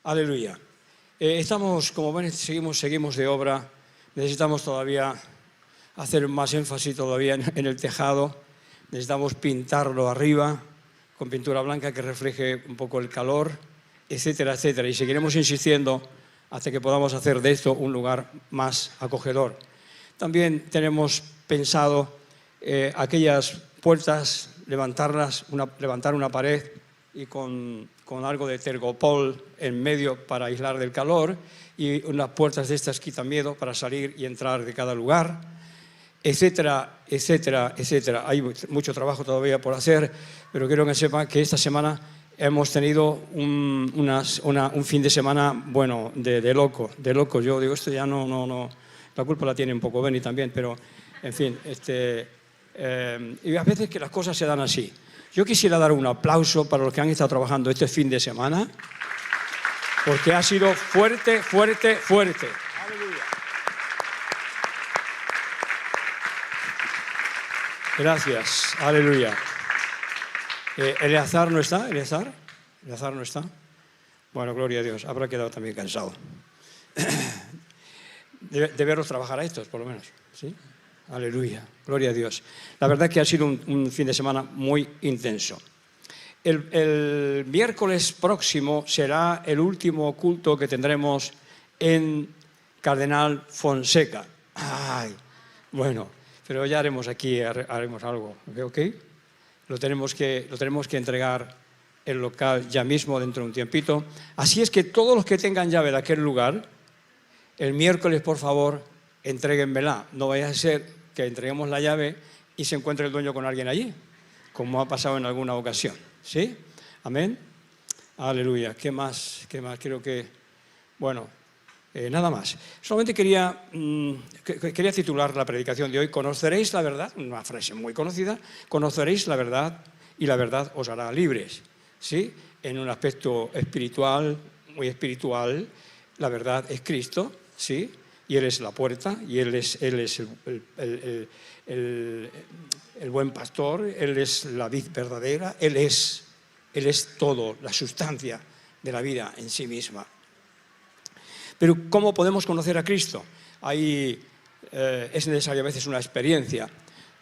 Aleluya. Estamos, como ven, seguimos de obra. Necesitamos todavía hacer más énfasis todavía en el tejado. Necesitamos pintarlo arriba con pintura blanca que refleje un poco el calor, etcétera, etcétera. Y seguiremos insistiendo hasta que podamos hacer de esto un lugar más acogedor. También tenemos pensado aquellas puertas, levantar una pared y con algo de tergopol en medio para aislar del calor, y unas puertas de estas quitamiedo para salir y entrar de cada lugar, etcétera, etcétera, etcétera. Hay mucho trabajo todavía por hacer, pero quiero que sepan que esta semana hemos tenido un fin de semana, bueno, de loco. Yo digo, esto ya no, la culpa la tiene un poco Benny también, pero, en fin, y a veces que las cosas se dan así. Yo quisiera dar un aplauso para los que han estado trabajando este fin de semana, porque ha sido fuerte, fuerte, fuerte. Aleluya. Gracias, aleluya. ¿Eleazar no está? ¿Eleazar no está? Bueno, gloria a Dios, habrá quedado también cansado. De verlos trabajar a estos, por lo menos, ¿sí? Aleluya, gloria a Dios. La verdad es que ha sido un fin de semana muy intenso. El miércoles próximo será el último culto que tendremos en Cardenal Fonseca. Ay, bueno, pero ya haremos algo, ¿ok? Lo tenemos que entregar el local ya mismo dentro de un tiempito. Así es que todos los que tengan llave de aquel lugar, el miércoles, por favor, entréguenmela. No vaya a ser que entreguemos la llave y se encuentre el dueño con alguien allí, como ha pasado en alguna ocasión. ¿Sí? Amén. Aleluya. ¿Qué más? Creo que, bueno, nada más. Solamente quería titular la predicación de hoy: Conoceréis la verdad, una frase muy conocida, conoceréis la verdad y la verdad os hará libres. ¿Sí? En un aspecto espiritual, muy espiritual, la verdad es Cristo, ¿sí? Y Él es la puerta, y Él es el buen pastor, Él es la vid verdadera, Él es todo, la sustancia de la vida en sí misma. Pero ¿cómo podemos conocer a Cristo? Ahí es necesaria a veces una experiencia.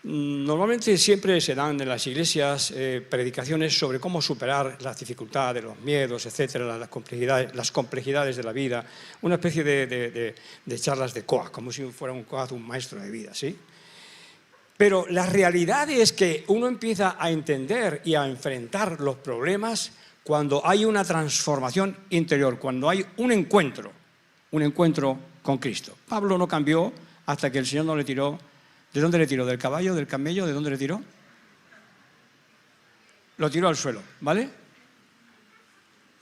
Normalmente siempre se dan en las iglesias predicaciones sobre cómo superar las dificultades, los miedos, etcétera, las complejidades de la vida, una especie de charlas de coach, como si fuera un coach, un maestro de vida, ¿sí? Pero la realidad es que uno empieza a entender y a enfrentar los problemas cuando hay una transformación interior, cuando hay un encuentro con Cristo. Pablo no cambió hasta que el Señor no le tiró. ¿De dónde le tiró? ¿Del caballo? ¿Del camello? ¿De dónde le tiró? Lo tiró al suelo, ¿vale?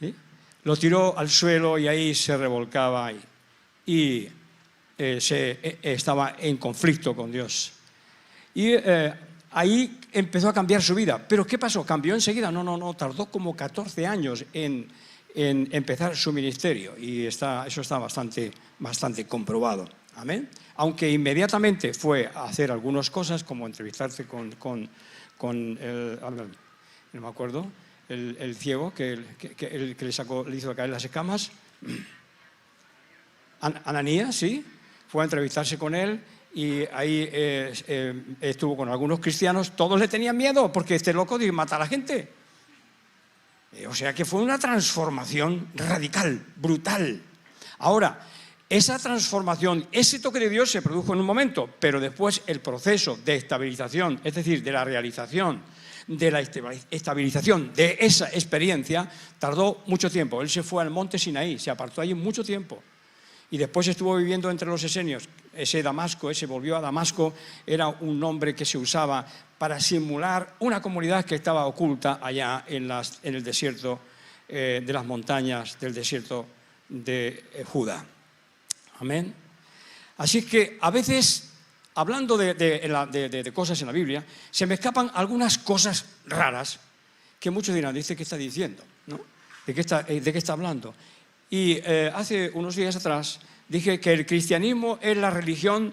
¿Sí? Lo tiró al suelo y ahí se revolcaba y estaba en conflicto con Dios. Y ahí empezó a cambiar su vida. ¿Pero qué pasó? ¿Cambió enseguida? No, tardó como 14 años en empezar su ministerio, y eso está bastante comprobado. Amén. Aunque inmediatamente fue a hacer algunas cosas, como entrevistarse con el, no me acuerdo, el ciego que le hizo caer las escamas. Ananías, sí, fue a entrevistarse con él, y ahí estuvo con algunos cristianos. Todos le tenían miedo porque este loco mata a la gente. O sea que fue una transformación radical, brutal. Ahora, esa transformación, ese toque de Dios se produjo en un momento, pero después el proceso de estabilización, es decir, de la realización, de la estabilización de esa experiencia, tardó mucho tiempo. Él se fue al monte Sinaí, se apartó allí mucho tiempo, y después estuvo viviendo entre los esenios. Ese volvió a Damasco, era un nombre que se usaba para simular una comunidad que estaba oculta allá en el desierto de las montañas del desierto de Judá. Amén. Así que a veces, hablando de cosas en la Biblia, se me escapan algunas cosas raras que muchos dirán: ¿dice qué está diciendo? ¿No? ¿De qué está hablando? Y hace unos días atrás dije que el cristianismo es la religión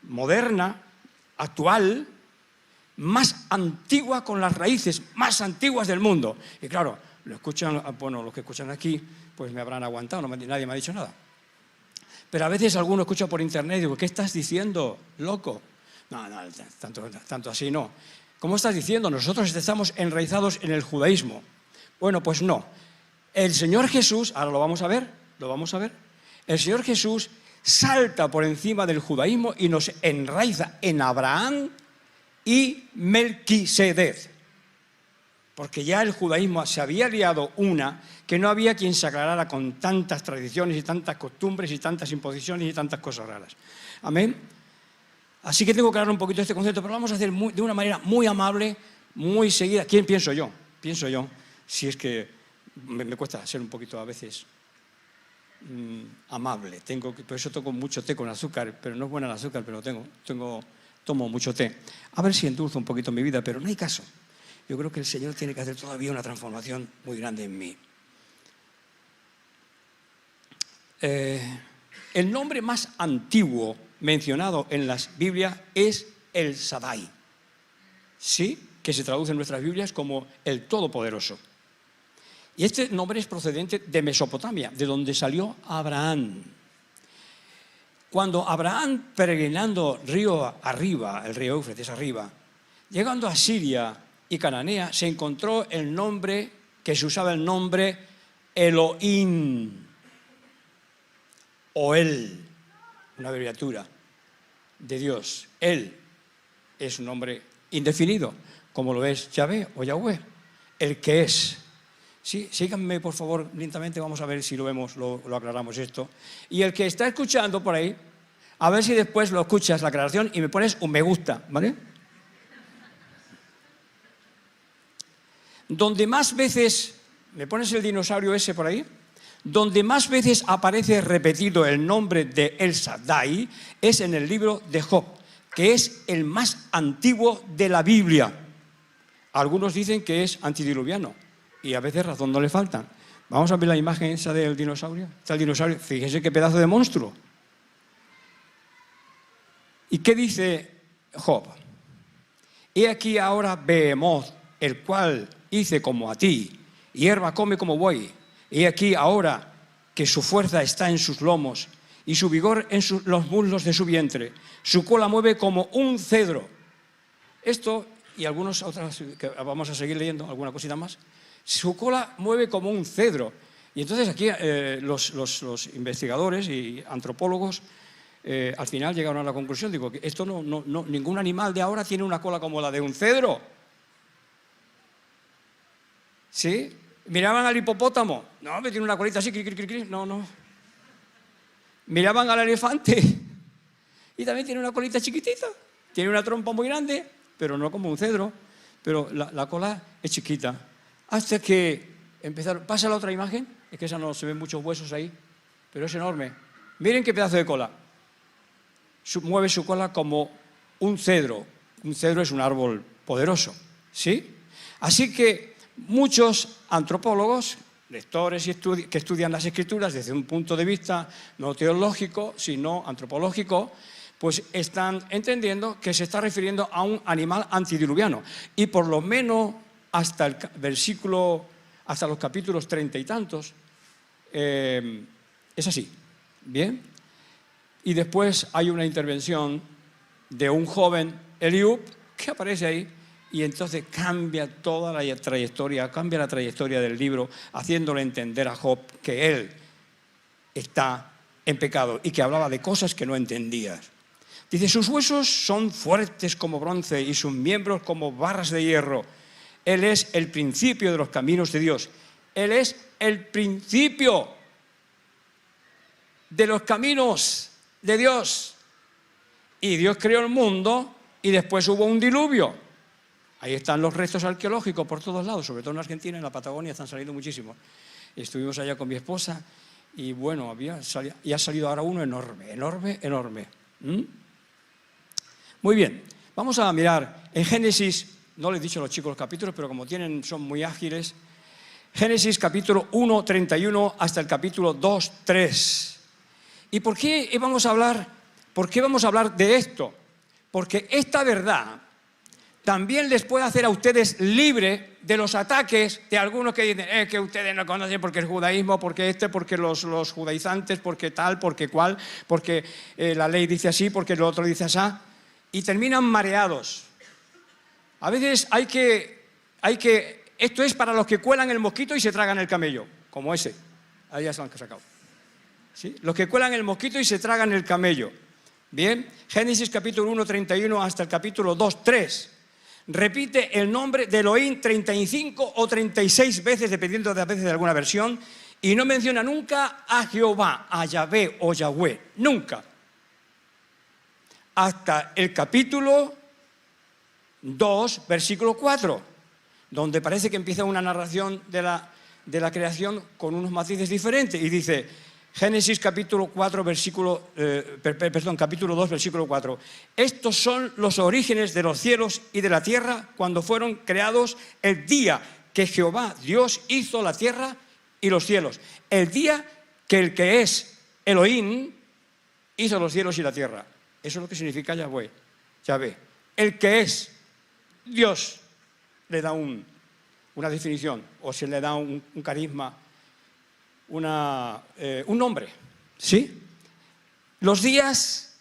moderna, actual, más antigua, con las raíces más antiguas del mundo. Y claro, Lo escuchan, bueno, los que escuchan aquí, pues me habrán aguantado, nadie me ha dicho nada. Pero a veces alguno escucha por internet y digo, ¿qué estás diciendo, loco? No, tanto así no. ¿Cómo estás diciendo? Nosotros estamos enraizados en el judaísmo. Bueno, pues no. El Señor Jesús, ahora lo vamos a ver, el Señor Jesús salta por encima del judaísmo y nos enraiza en Abraham y Melquisedec. Porque ya el judaísmo se había liado una que no había quien se aclarara con tantas tradiciones y tantas costumbres y tantas imposiciones y tantas cosas raras. Amén. Así que tengo que aclarar un poquito este concepto, pero lo vamos a hacer de una manera muy amable, muy seguida. ¿Quién pienso yo? Pienso yo, si es que me cuesta ser un poquito a veces amable. Por eso tomo mucho té con azúcar, pero no es buena el azúcar, pero tomo mucho té. A ver si endulzo un poquito mi vida, pero no hay caso. Yo creo que el Señor tiene que hacer todavía una transformación muy grande en mí. El nombre más antiguo mencionado en las Biblias es el Shaddai, ¿sí? Que se traduce en nuestras Biblias como el Todopoderoso. Y este nombre es procedente de Mesopotamia, de donde salió Abraham. Cuando Abraham, peregrinando río arriba, el río Éufrates arriba, llegando a Siria y Cananea, se encontró el nombre que se usaba, el nombre Elohim, o él, una abreviatura de Dios. Él es un nombre indefinido, como lo es Yahvé o Yahweh, el que es. Sí, síganme por favor lentamente, vamos a ver si lo vemos, lo aclaramos esto. Y el que está escuchando por ahí, a ver si después lo escuchas la aclaración y me pones un me gusta, ¿vale? Donde más veces, ¿me pones el dinosaurio ese por ahí? Donde más veces aparece repetido el nombre de El Shaddai es en el libro de Job, que es el más antiguo de la Biblia. Algunos dicen que es antidiluviano y a veces razón no le faltan. Vamos a ver la imagen esa del dinosaurio. Está el dinosaurio, fíjense qué pedazo de monstruo. ¿Y qué dice Job? He aquí ahora Behemoth, el cual hice como a ti, hierba come como buey. He aquí ahora que su fuerza está en sus lomos y su vigor en los muslos de su vientre. Su cola mueve como un cedro. Esto y algunas otras que vamos a seguir leyendo, alguna cosita más. Su cola mueve como un cedro. Y entonces aquí los investigadores y antropólogos al final llegaron a la conclusión, digo, que esto ningún animal de ahora tiene una cola como la de un cedro. ¿Sí? Miraban al hipopótamo, no, me tiene una colita así, no. Miraban al elefante y también tiene una colita chiquitita, tiene una trompa muy grande, pero no como un cedro, pero la cola es chiquita. Hasta que empezaron, pasa la otra imagen, es que esa no se ven muchos huesos ahí, pero es enorme. Miren qué pedazo de cola. Mueve su cola como un cedro. Un cedro es un árbol poderoso, ¿sí? Así que muchos antropólogos, lectores que estudian las Escrituras desde un punto de vista no teológico, sino antropológico, pues están entendiendo que se está refiriendo a un animal antidiluviano. Y por lo menos hasta el versículo, hasta los capítulos 30 y tantos, es así. ¿Bien? Y después hay una intervención de un joven, Eliú, que aparece ahí, y entonces cambia toda la trayectoria, cambia la trayectoria del libro, haciéndole entender a Job que él está en pecado y que hablaba de cosas que no entendía. Dice, sus huesos son fuertes como bronce y sus miembros como barras de hierro. Él es el principio de los caminos de Dios. Él es el principio de los caminos de Dios. Y Dios creó el mundo y después hubo un diluvio. Ahí están los restos arqueológicos por todos lados, sobre todo en Argentina, en la Patagonia están saliendo muchísimos. Estuvimos allá con mi esposa y bueno, ha salido ahora uno enorme. Muy bien, vamos a mirar en Génesis, no les he dicho a los chicos los capítulos, pero como son muy ágiles, Génesis capítulo 1, 31 hasta el capítulo 2, 3. ¿Y por qué vamos a hablar de esto? Porque esta verdad también les puede hacer a ustedes libre de los ataques de algunos que dicen que ustedes no conocen porque el judaísmo, porque los judaizantes, porque tal, porque cual, porque la ley dice así, porque lo otro dice así, y terminan mareados. A veces esto es para los que cuelan el mosquito y se tragan el camello, como ese, ahí ya se lo han sacado. ¿Sí? Los que cuelan el mosquito y se tragan el camello. Bien, Génesis capítulo 1, 31 hasta el capítulo 2, 3. Repite el nombre de Elohim 35 o 36 veces, dependiendo de alguna versión, y no menciona nunca a Jehová, a Yahvé o Yahweh, nunca. Hasta el capítulo 2, versículo 4, donde parece que empieza una narración de la creación con unos matices diferentes, y dice... Génesis capítulo 2, versículo 4. Estos son los orígenes de los cielos y de la tierra cuando fueron creados el día que Jehová Dios hizo la tierra y los cielos. El día que el que es Elohim hizo los cielos y la tierra. Eso es lo que significa Yahvé. El que es Dios le da una definición o se le da un carisma. Un nombre, ¿sí? Los días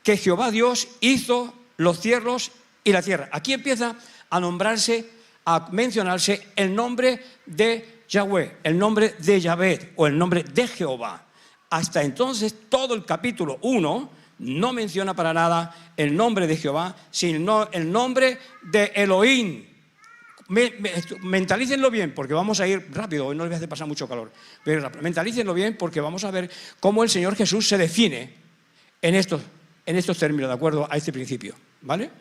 que Jehová Dios hizo los cielos y la tierra. Aquí empieza a mencionarse el nombre de Yahweh, el nombre de Yahvé o el nombre de Jehová. Hasta entonces todo el capítulo 1 no menciona para nada el nombre de Jehová, sino el nombre de Elohim. Mentalícenlo bien, porque vamos a ir rápido, hoy no les voy a hacer pasar mucho calor, pero mentalícenlo bien porque vamos a ver cómo el Señor Jesús se define en estos términos, de acuerdo a este principio, ¿vale?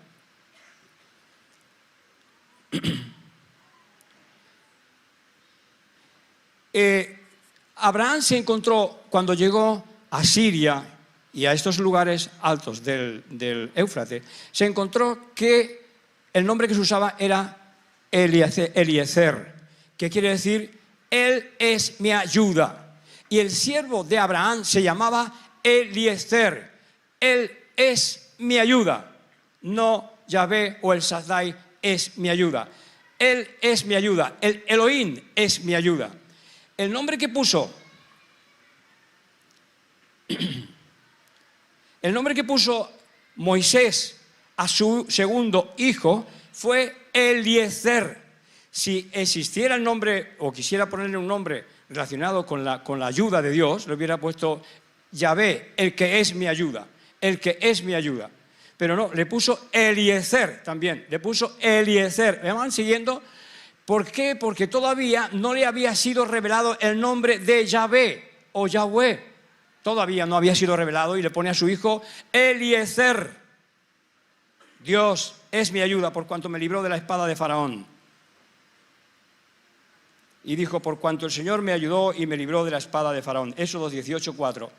Abraham se encontró, cuando llegó a Siria y a estos lugares altos del Éufrates, se encontró que el nombre que se usaba era Eliezer, que quiere decir, Él es mi ayuda. Y el siervo de Abraham se llamaba Eliezer. Él es mi ayuda. No Yahvé o el Shaddai es mi ayuda. Él es mi ayuda. El Elohim es mi ayuda. El nombre que puso Moisés a su segundo hijo fue Eliezer. Si existiera el nombre, o quisiera ponerle un nombre relacionado con la ayuda de Dios, le hubiera puesto Yahvé, el que es mi ayuda, el que es mi ayuda. Pero no, le puso Eliezer también, le puso Eliezer. ¿Me van siguiendo? ¿Por qué? Porque todavía no le había sido revelado el nombre de Yahvé o Yahweh. Todavía no había sido revelado y le pone a su hijo Eliezer. Dios es mi ayuda por cuanto me libró de la espada de Faraón. Y dijo, por cuanto el Señor me ayudó y me libró de la espada de Faraón. Éxodo 18:4.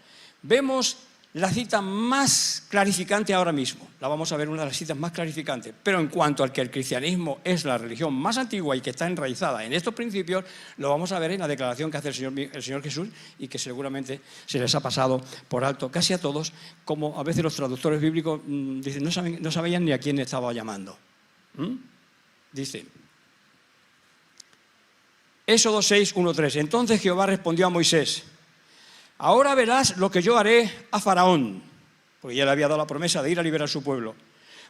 Vemos la cita más clarificante ahora mismo. La vamos a ver, una de las citas más clarificantes. Pero en cuanto al que el cristianismo es la religión más antigua y que está enraizada en estos principios, lo vamos a ver en la declaración que hace el Señor Jesús y que seguramente se les ha pasado por alto casi a todos, como a veces los traductores bíblicos dicen, no sabían ni a quién estaba llamando. Dice, Éxodo 6:1-3. Entonces Jehová respondió a Moisés, ahora verás lo que yo haré a Faraón, porque ya le había dado la promesa de ir a liberar a su pueblo,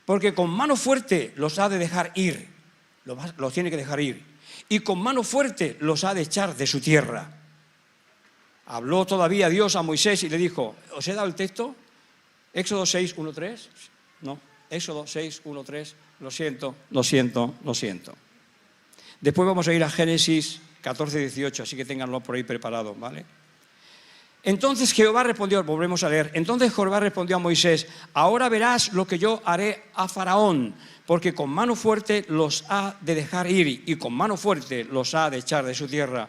porque con mano fuerte los ha de dejar ir, los tiene que dejar ir, y con mano fuerte los ha de echar de su tierra. Habló todavía Dios a Moisés y le dijo, ¿os he dado el texto? Éxodo 6:1-3, no, Éxodo 6:1-3, lo siento. Después vamos a ir a Génesis 14:18, así que ténganlo por ahí preparado, ¿vale? Entonces Jehová respondió, volvemos a leer, entonces Jehová respondió a Moisés, ahora verás lo que yo haré a Faraón, porque con mano fuerte los ha de dejar ir y con mano fuerte los ha de echar de su tierra.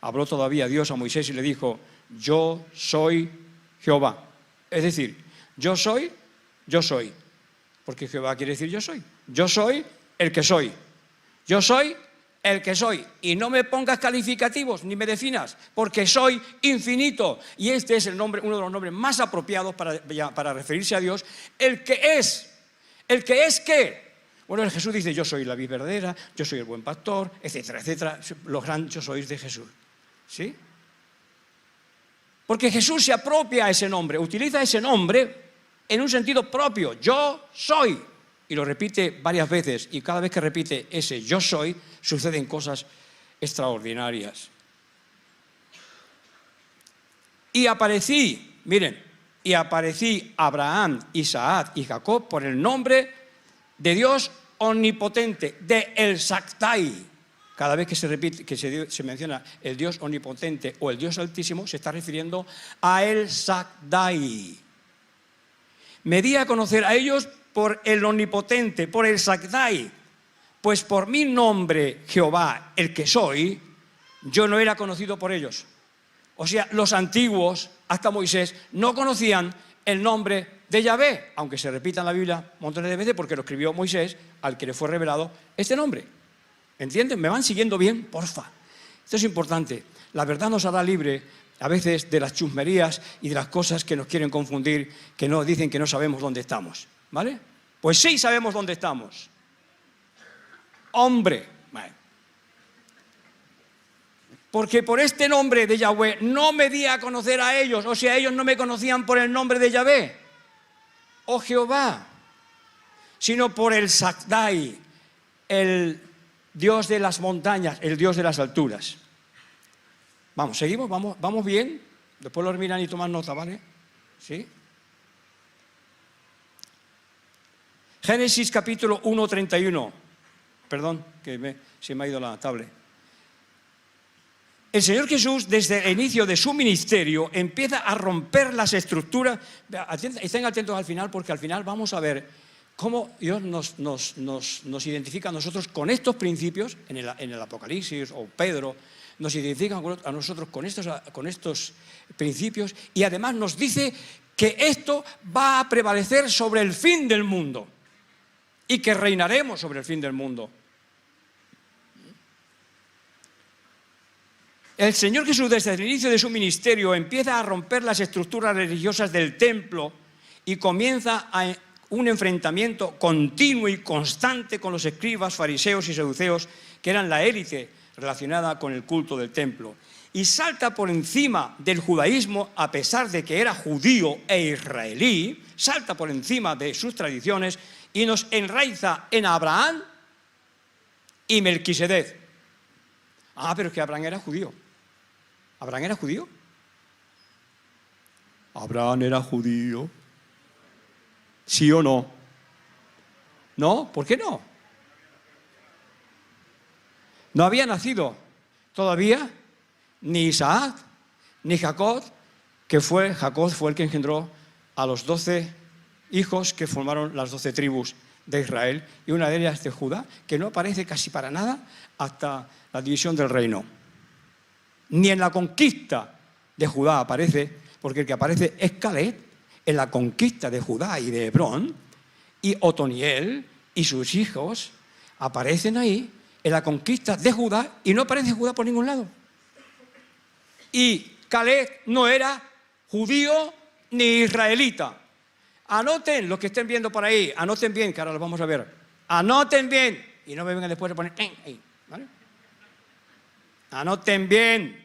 Habló todavía Dios a Moisés y le dijo, yo soy Jehová. Es decir, yo soy, porque Jehová quiere decir yo soy. Yo soy el que soy. Yo soy el que soy, y no me pongas calificativos ni me definas, porque soy infinito, y este es el nombre, uno de los nombres más apropiados para referirse a Dios, el que ¿El que es qué? Bueno, Jesús dice, yo soy la vid verdadera, yo soy el buen pastor, etcétera, etcétera. Los grandes yo sois de Jesús. ¿Sí? Porque Jesús se apropia a ese nombre, utiliza ese nombre en un sentido propio. Yo soy. Y lo repite varias veces. Y cada vez que repite ese yo soy, suceden cosas extraordinarias. Y aparecí, miren, y aparecí a Abraham, Isaac y Jacob por el nombre de Dios omnipotente, de El Shaddai. Cada vez que se repite, que se menciona el Dios omnipotente o el Dios altísimo, se está refiriendo a El Shaddai. Me di a conocer a ellos por el omnipotente, por El Shaddai, pues por mi nombre, Jehová, el que soy, yo no era conocido por ellos. O sea, los antiguos, hasta Moisés, no conocían el nombre de Yahvé, aunque se repita en la Biblia montones de veces porque lo escribió Moisés, al que le fue revelado este nombre. ¿Entienden? ¿Me van siguiendo bien? Porfa. Esto es importante. La verdad nos hará libre a veces de las chusmerías y de las cosas que nos quieren confundir, que nos dicen que no sabemos dónde estamos. ¿Vale? Pues sí sabemos dónde estamos. Hombre. Vale. Porque por este nombre de Yahvé no me di a conocer a ellos, o sea, ellos no me conocían por el nombre de Yahvé, o Jehová, sino por el Shaddai, el Dios de las montañas, el Dios de las alturas. Vamos, seguimos, vamos bien. Después lo miran y toman nota, ¿vale? ¿Sí? Génesis capítulo 1:31. Perdón, que se me ha ido la tablet. El Señor Jesús, desde el inicio de su ministerio, empieza a romper las estructuras. Estén atentos al final, porque al final vamos a ver cómo Dios nos identifica a nosotros con estos principios, en el Apocalipsis, o Pedro, nos identifica a nosotros con estos principios, y además nos dice que esto va a prevalecer sobre el fin del mundo, y que reinaremos sobre el fin del mundo. El Señor Jesús, desde el inicio de su ministerio, empieza a romper las estructuras religiosas del templo y comienza un enfrentamiento continuo y constante con los escribas, fariseos y saduceos, que eran la élite relacionada con el culto del templo. Y salta por encima del judaísmo, a pesar de que era judío e israelí, salta por encima de sus tradiciones y nos enraiza en Abraham y Melquisedec. Ah, pero es que Abraham era judío. ¿Abraham era judío? ¿Abraham era judío? ¿Sí o no? ¿No? ¿Por qué no? No había nacido todavía ni Isaac ni Jacob, Jacob fue el que engendró a los 12 hijos que formaron las 12 tribus de Israel, y una de ellas de Judá, que no aparece casi para nada hasta la división del reino. Ni en la conquista de Judá aparece, porque el que aparece es Caleb en la conquista de Judá y de Hebrón, y Otoniel y sus hijos aparecen ahí en la conquista de Judá, y no aparece Judá por ningún lado. Y Caleb no era judío ni israelita. Anoten, los que estén viendo por ahí, anoten bien, que ahora lo vamos a ver. Anoten bien, y no me vengan después a poner ahí, ¿vale? Anoten bien.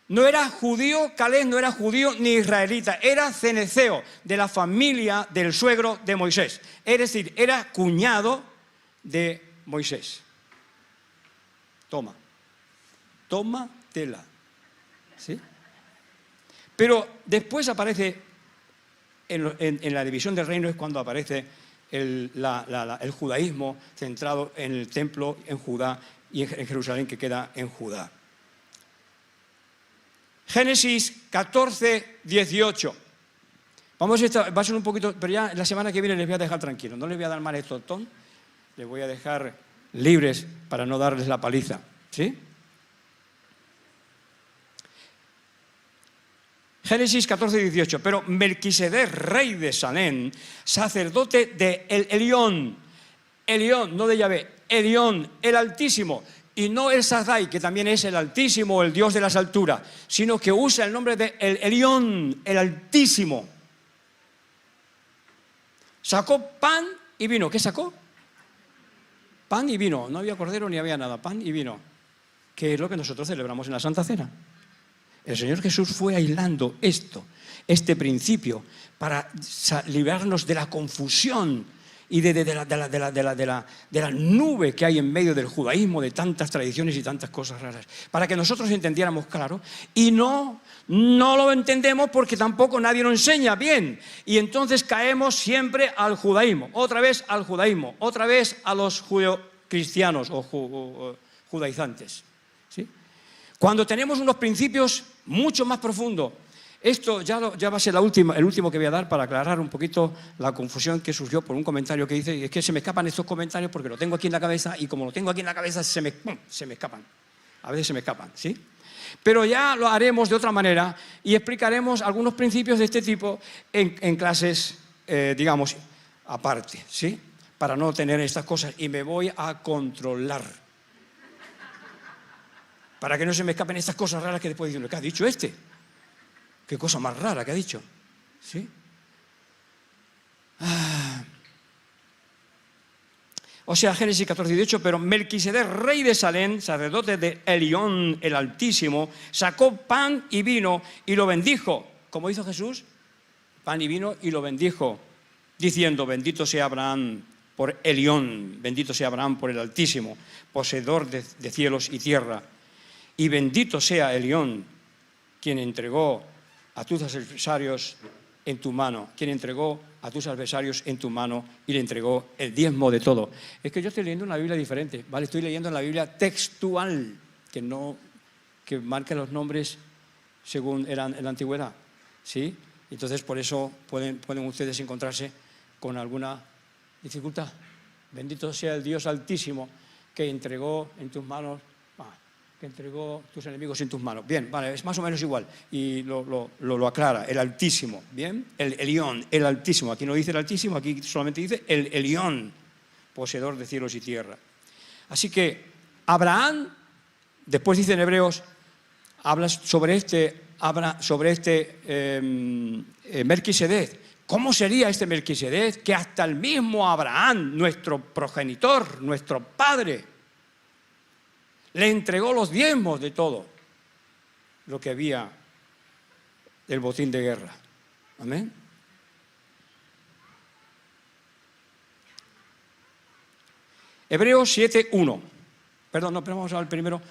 No era judío, Caleb no era judío ni israelita, era ceneceo, de la familia del suegro de Moisés. Es decir, era cuñado de Moisés. Tómatela. ¿Sí? Pero después aparece, en la división del reino es cuando aparece el judaísmo centrado en el templo en Judá y en Jerusalén, que queda en Judá. Génesis 14, 18. Va a ser un poquito, pero ya la semana que viene les voy a dejar tranquilos. No les voy a dar más el tostón, les voy a dejar libres para no darles la paliza. ¿Sí? Génesis 14, 18. Pero Melquisedec, rey de Salem, sacerdote de Elión, no de Yahvé, Elión, el Altísimo, y no el Shaddai, que también es el Altísimo, el Dios de las alturas, sino que usa el nombre de Elión, el Altísimo. Sacó pan y vino. ¿Qué sacó? Pan y vino. No había cordero ni había nada. Pan y vino. Que es lo que nosotros celebramos en la Santa Cena. El Señor Jesús fue aislando este principio, para librarnos de la confusión y de la nube que hay en medio del judaísmo, de tantas tradiciones y tantas cosas raras, para que nosotros entendiéramos claro, y no lo entendemos porque tampoco nadie lo enseña bien, y entonces caemos siempre al judaísmo, otra vez al judaísmo, otra vez a los judeocristianos o judaizantes, ¿sí? Cuando tenemos unos principios mucho más profundos. Esto ya va a ser el último que voy a dar para aclarar un poquito la confusión que surgió por un comentario que hice. Y es que se me escapan estos comentarios porque lo tengo aquí en la cabeza, y como lo tengo aquí en la cabeza se me escapan. A veces se me escapan, ¿sí? Pero ya lo haremos de otra manera y explicaremos algunos principios de este tipo en clases, digamos, aparte, ¿sí? Para no tener estas cosas, y me voy a controlar. Para que no se me escapen estas cosas raras que después dicen, ¿qué ha dicho este? Qué cosa más rara que ha dicho, ¿sí? O sea, Génesis 14:18, pero Melquisedec, rey de Salem, sacerdote de Elión el Altísimo, sacó pan y vino y lo bendijo. ¿Cómo hizo Jesús? Pan y vino y lo bendijo, diciendo, bendito sea Abraham por Elión, bendito sea Abraham por el Altísimo, poseedor de cielos y tierra. Y bendito sea Elión, quien entregó a tus adversarios en tu mano, quien entregó a tus adversarios en tu mano y le entregó el diezmo de todo. Es que yo estoy leyendo una Biblia diferente, ¿vale? Estoy leyendo en la Biblia textual, que marca los nombres según eran en la antigüedad, ¿sí? Entonces, por eso pueden ustedes encontrarse con alguna dificultad. Bendito sea el Dios Altísimo que entregó en tus manos, que entregó tus enemigos en tus manos. Bien, vale, es más o menos igual, y lo aclara, el Altísimo, ¿bien? El Elión, el Altísimo, aquí no dice el Altísimo, aquí solamente dice el Elión, poseedor de cielos y tierra. Así que Abraham, después dice en Hebreos, habla sobre Melquisedec. ¿Cómo sería este Melquisedec? Que hasta el mismo Abraham, nuestro progenitor, nuestro padre, le entregó los diezmos de todo lo que había del botín de guerra. Amén. Hebreos 7:1. Perdón, no, pero vamos a ver primero.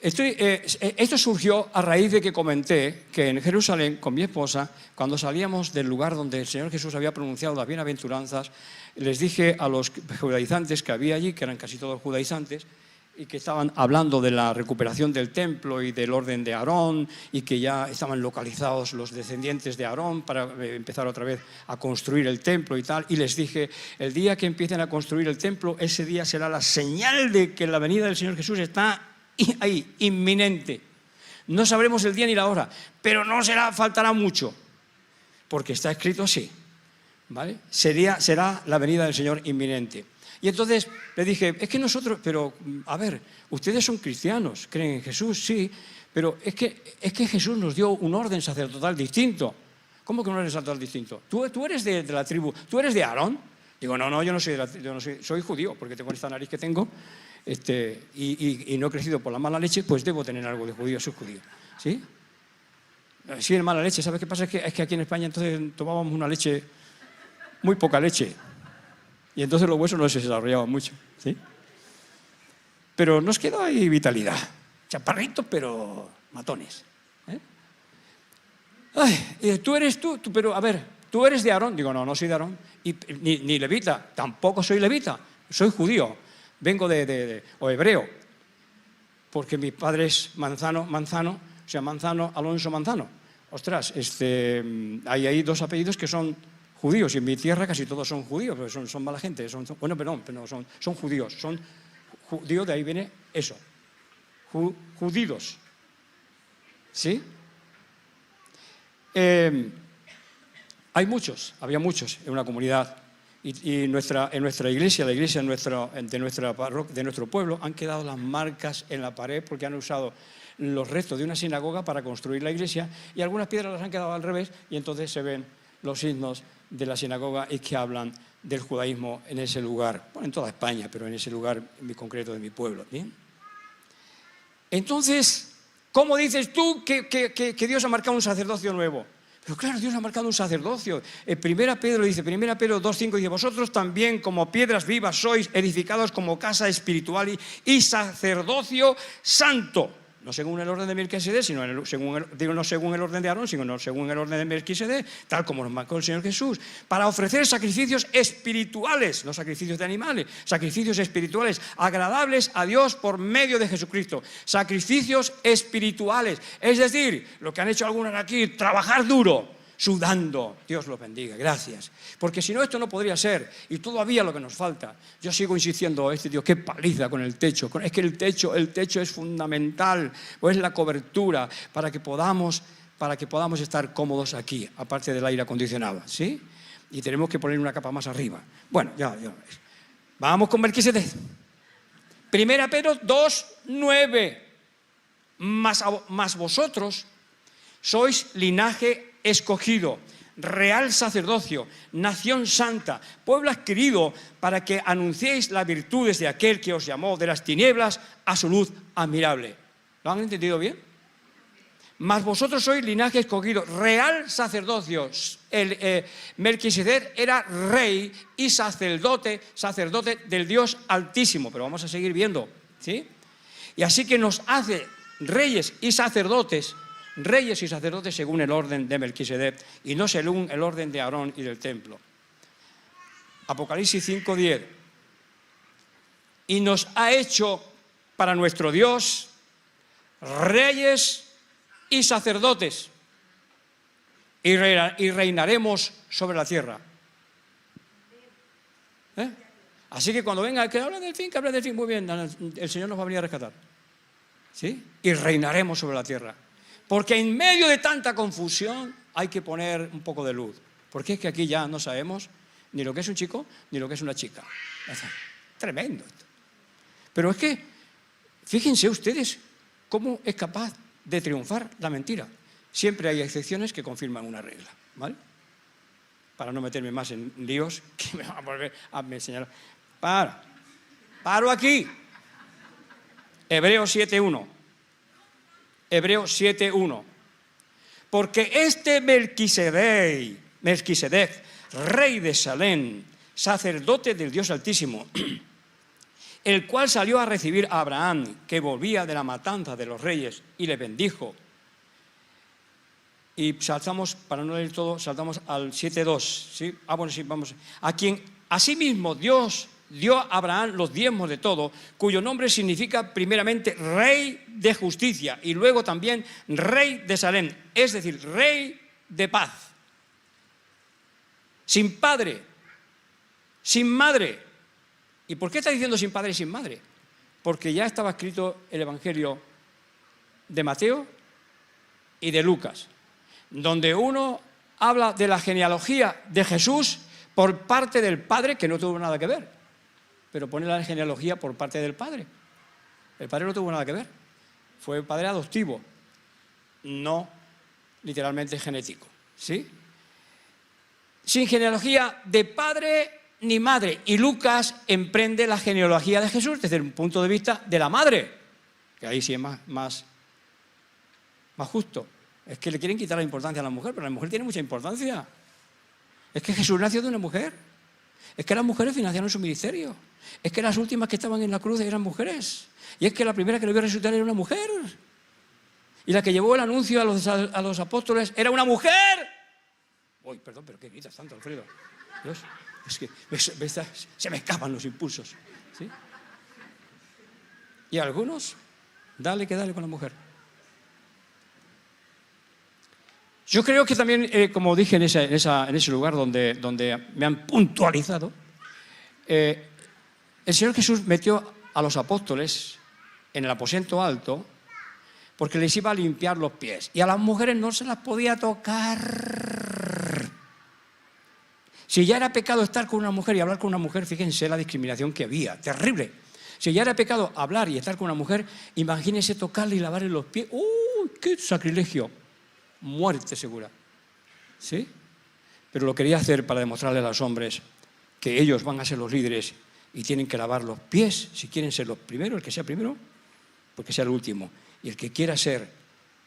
Esto surgió a raíz de que comenté que en Jerusalén, con mi esposa, cuando salíamos del lugar donde el Señor Jesús había pronunciado las bienaventuranzas, les dije a los judaizantes que había allí, que eran casi todos judaizantes, y que estaban hablando de la recuperación del templo y del orden de Aarón, y que ya estaban localizados los descendientes de Aarón para empezar otra vez a construir el templo y tal, y les dije, el día que empiecen a construir el templo, ese día será la señal de que la venida del Señor Jesús está ahí, inminente. No sabremos el día ni la hora, pero no faltará mucho, porque está escrito así, ¿vale? Será la venida del Señor inminente. Y entonces le dije, es que nosotros, pero a ver, ustedes son cristianos, creen en Jesús, sí, pero es que Jesús nos dio un orden sacerdotal distinto. ¿Cómo que un orden sacerdotal distinto? ¿Tú eres de la tribu, tú eres de Aarón? Digo, no, yo no soy judío, porque tengo esta nariz que tengo, y no he crecido por la mala leche, pues debo tener algo de judío, soy judío, ¿sí? Sí, en mala leche, ¿sabes qué pasa? Es que aquí en España entonces tomábamos una leche, muy poca leche, y entonces los huesos no se desarrollaban mucho, ¿sí? Pero nos quedó ahí vitalidad, chaparritos pero matones, ¿eh? Ay, tú, pero a ver, ¿tú eres de Aarón? Digo, no soy de Aarón, y ni levita, tampoco soy levita, soy judío, vengo o hebreo, porque mi padre es Manzano, o sea, Manzano, Alonso Manzano. Ostras, hay ahí dos apellidos que son judíos, y en mi tierra casi todos son judíos, pero son mala gente, son judíos, son judíos, de ahí viene eso, judíos, ¿sí? Había muchos en una comunidad, y en nuestra iglesia, la iglesia de nuestro pueblo, han quedado las marcas en la pared porque han usado los restos de una sinagoga para construir la iglesia, y algunas piedras las han quedado al revés, y entonces se ven los signos de la sinagoga y que hablan del judaísmo en ese lugar, bueno, en toda España, pero en ese lugar en concreto de mi pueblo. ¿Bien? Entonces, ¿cómo dices tú que Dios ha marcado un sacerdocio nuevo? Pero claro, Dios ha marcado un sacerdocio. Primera Pedro dice, Primera Pedro 2:5 dice, vosotros también como piedras vivas sois edificados como casa espiritual y sacerdocio santo. No según el orden de Melquisedec, sino no según el orden de Aarón, sino según el orden de Melquisedec, tal como nos marcó el Señor Jesús, para ofrecer sacrificios espirituales, no sacrificios de animales, sacrificios espirituales, agradables a Dios por medio de Jesucristo. Sacrificios espirituales, es decir, lo que han hecho algunos aquí, trabajar duro, sudando. Dios los bendiga, gracias. Porque si no, esto no podría ser. Y todavía lo que nos falta. Yo sigo insistiendo, Dios, qué paliza con el techo. Es que el techo es fundamental, pues es la cobertura para que podamos estar cómodos aquí, aparte del aire acondicionado, ¿sí? Y tenemos que poner una capa más arriba. Bueno, ya. Vamos con Melquisedec. Primera Pedro 2:9. Mas vosotros sois linaje escogido, real sacerdocio, nación santa, pueblo adquirido para que anunciéis las virtudes de aquel que os llamó de las tinieblas a su luz admirable. ¿Lo han entendido bien? Mas vosotros sois linaje escogido, real sacerdocio. Melquisedec era rey y sacerdote del Dios Altísimo, pero vamos a seguir viendo, ¿sí? Y así que nos hace reyes y sacerdotes según el orden de Melquisedec y no según el orden de Aarón y del templo. Apocalipsis 5:10. Y nos ha hecho para nuestro Dios reyes y sacerdotes y reinaremos sobre la tierra. Así que cuando venga, que hable del fin, muy bien, el Señor nos va a venir a rescatar. ¿Sí? Y reinaremos sobre la tierra. Porque en medio de tanta confusión hay que poner un poco de luz. Porque es que aquí ya no sabemos ni lo que es un chico ni lo que es una chica. Tremendo esto. Pero es que, fíjense ustedes cómo es capaz de triunfar la mentira. Siempre hay excepciones que confirman una regla, ¿vale? Para no meterme más en líos que me van a volver a señalar. Paro aquí. Hebreos 7:1. Hebreos 7:1. Porque este Melquisedec, rey de Salem, sacerdote del Dios Altísimo, el cual salió a recibir a Abraham, que volvía de la matanza de los reyes, y le bendijo. Y saltamos, para no leer todo, saltamos al 7:2, ¿sí? Bueno, sí, vamos. A quien asimismo Dios dio a Abraham los diezmos de todo, cuyo nombre significa primeramente rey de justicia y luego también rey de Salem, es decir, rey de paz. Sin padre, sin madre. ¿Y por qué está diciendo sin padre y sin madre? Porque ya estaba escrito el Evangelio de Mateo y de Lucas, donde uno habla de la genealogía de Jesús por parte del Padre, que no tuvo nada que ver, pero pone la genealogía por parte del Padre. El Padre no tuvo nada que ver, fue padre adoptivo, no literalmente genético, ¿sí? Sin genealogía de padre ni madre. Y Lucas emprende la genealogía de Jesús desde el punto de vista de la madre, que ahí sí es más justo. Es que le quieren quitar la importancia a la mujer, pero la mujer tiene mucha importancia. Es que Jesús nació de una mujer. Es que las mujeres financiaron su ministerio. Es que las últimas que estaban en la cruz eran mujeres. Y es que la primera que le vio resucitar era una mujer. Y la que llevó el anuncio a los apóstoles era una mujer. Uy, perdón, pero ¿qué gritas tanto, Alfredo? Dios, es que se me escapan los impulsos, ¿sí? Y algunos, dale con la mujer. Yo creo que también, como dije en ese lugar donde me han puntualizado, el Señor Jesús metió a los apóstoles en el aposento alto porque les iba a limpiar los pies. Y a las mujeres no se las podía tocar. Si ya era pecado estar con una mujer y hablar con una mujer, fíjense la discriminación que había, terrible. Si ya era pecado hablar y estar con una mujer, imagínense tocarle y lavarle los pies. ¡Uy, qué sacrilegio! Muerte segura, ¿sí? pero lo quería hacer para demostrarle a los hombres que ellos van a ser los líderes y tienen que lavar los pies, si quieren ser los primeros, el que sea primero, porque sea el último. Y el que quiera ser